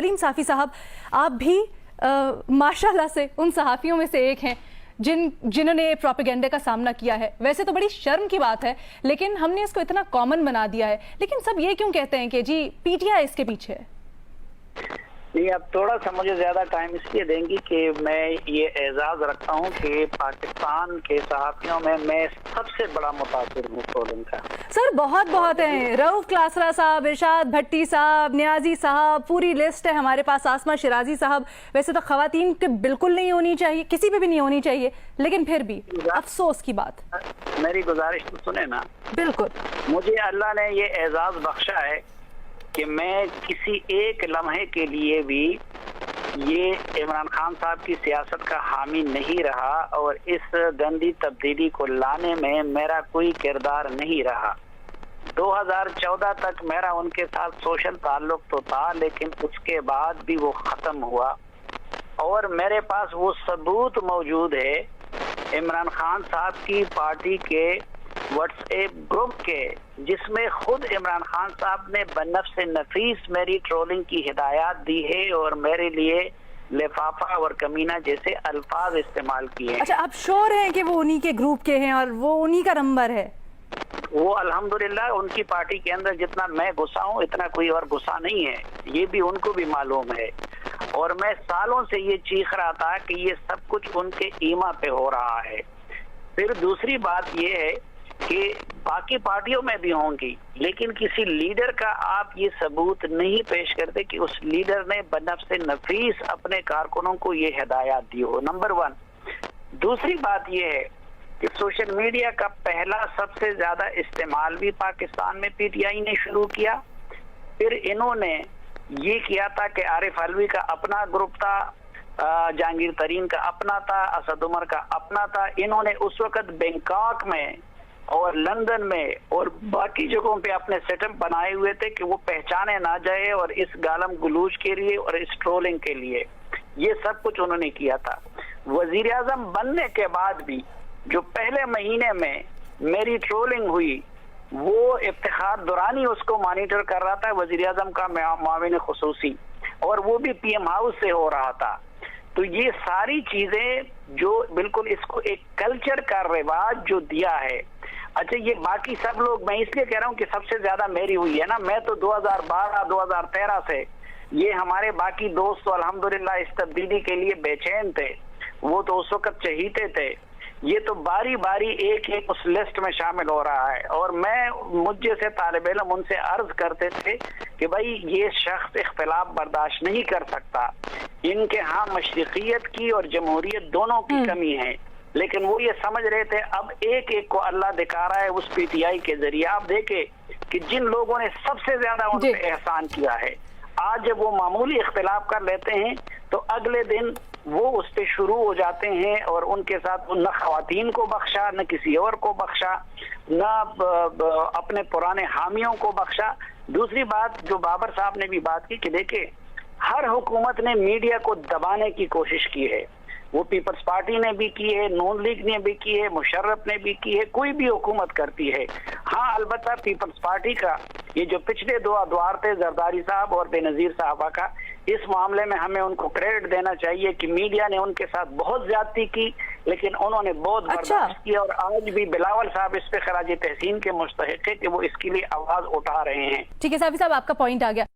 सलीम साफ़ी साहब, आप भी माशाल्लाह से उन सहाफ़ियों में से एक हैं जिन्होंने प्रोपेगेंडे का सामना किया है। वैसे तो बड़ी शर्म की बात है, लेकिन हमने इसको इतना कॉमन बना दिया है। लेकिन सब ये क्यों कहते हैं कि जी पीटीआई इसके पीछे है? नहीं, अब थोड़ा सा मुझे ज्यादा टाइम इसलिए देंगी कि मैं ये एजाज रखता हूँ कि पाकिस्तान के सहाफियों में मैं सबसे बड़ा मुतासिर हूँ ट्रोलिंग का। सर बहुत हैं, रऊफ क्लासरा साहब, इरशाद भट्टी साहब, नियाजी साहब, पूरी लिस्ट है हमारे पास, आसमा शिराजी साहब। वैसे तो खवातीन के बिल्कुल नहीं होनी चाहिए, किसी पे भी नहीं होनी चाहिए, लेकिन फिर भी अफसोस की बात। मेरी गुजारिश तो सुने ना। बिल्कुल। मुझे अल्लाह ने ये एजाज बख्शा है कि मैं किसी एक लम्हे के लिए भी ये इमरान खान साहब की सियासत का हामी नहीं रहा और इस गंदी तब्दीली को लाने में मेरा कोई किरदार नहीं रहा। 2014 तक मेरा उनके साथ सोशल ताल्लुक तो था, लेकिन उसके बाद भी वो ख़त्म हुआ और मेरे पास वो सबूत मौजूद है इमरान खान साहब की पार्टी के व्हाट्सएप ग्रुप के, जिसमें खुद इमरान खान साहब ने बनफ्स नफीस मेरी ट्रोलिंग की हिदायत दी है और मेरे लिए लिफाफा और कमीना जैसे अल्फाज इस्तेमाल किए। अच्छा, आप श्योर हैं कि वो उन्हीं के ग्रुप के हैं और वो उन्हीं का नंबर है? वो अल्हम्दुलिल्लाह उनकी पार्टी के अंदर जितना मैं गुस्सा हूँ इतना कोई और गुस्सा नहीं है, ये भी उनको भी मालूम है। और मैं सालों से ये चीख रहा था कि ये सब कुछ उनके ईमा पे हो रहा है। फिर दूसरी बात ये है कि बाकी पार्टियों में भी होंगी, लेकिन किसी लीडर का आप ये सबूत नहीं पेश करते कि उस लीडर ने बनफ्स नफीस अपने कारकुनों को ये हिदायत दी हो, नंबर 1। दूसरी बात ये है कि सोशल मीडिया का पहला सबसे ज्यादा इस्तेमाल भी पाकिस्तान में पीटीआई ने शुरू किया। फिर इन्होंने ये किया था कि आरिफ अलवी का अपना ग्रुप था, जहांगीर तरीन का अपना था, असद उमर का अपना था। इन्होंने उस वक्त बैंकॉक में और लंदन में और बाकी जगहों पे अपने सेटअप बनाए हुए थे कि वो पहचाने ना जाए, और इस गालम गलूज के लिए और इस ट्रोलिंग के लिए ये सब कुछ उन्होंने किया था। वजीर आजम बनने के बाद भी जो पहले महीने में मेरी ट्रोलिंग हुई, वो इफ्तिखार दुरानी उसको मॉनिटर कर रहा था, वजीर आजम का मुआविन खुसूसी, और वो भी पीएम हाउस से हो रहा था। तो ये सारी चीजें जो बिल्कुल इसको एक कल्चर का रिवाज जो दिया है। अच्छा, ये बाकी सब लोग, मैं इसलिए कह रहा हूँ कि सबसे ज्यादा मेरी हुई है ना। मैं तो 2012-2013 से, ये हमारे बाकी दोस्त तो अल्हम्दुलिल्लाह इस तब्दीली के लिए बेचैन थे, वो तो उस वक्त चहीते थे। ये तो बारी बारी एक एक उस लिस्ट में शामिल हो रहा है। और मुझ जैसे तालिब इल्म उनसे अर्ज करते थे कि भाई ये शख्स इख्तिलाफ बर्दाश्त नहीं कर सकता, इनके यहाँ मशरिकियत की और जमहूरियत दोनों की कमी है। लेकिन वो ये समझ रहे थे अब एक एक को अल्लाह दिखा रहा है उस पीटीआई के जरिए। आप देखे कि जिन लोगों ने सबसे ज्यादा उन पे एहसान किया है, आज जब वो मामूली इख्तिलाफ कर लेते हैं तो अगले दिन वो उस पे शुरू हो जाते हैं और उनके साथ न खवातीन को बख्शा, न किसी और को बख्शा, न अपने पुराने हामियों को बख्शा। दूसरी बात जो बाबर साहब ने भी बात की कि देखिए हर हुकूमत ने मीडिया को दबाने की कोशिश की है, वो पीपल्स पार्टी ने भी की है, नून लीग ने भी की है, मुशर्रफ ने भी की है, कोई भी हुकूमत करती है। हाँ, अलबत्ता पीपल्स पार्टी का ये जो पिछले दो अदवार थे, जरदारी साहब और बेनजीर साहबा का, इस मामले में हमें उनको क्रेडिट देना चाहिए कि मीडिया ने उनके साथ बहुत ज्यादती की, लेकिन उन्होंने बहुत बर्दाश्त किया। और आज भी बिलावल साहब इस पे खराज तहसीन के मुस्तहिक है कि वो इसके लिए आवाज उठा रहे हैं। ठीक है साहब, आपका पॉइंट आ गया।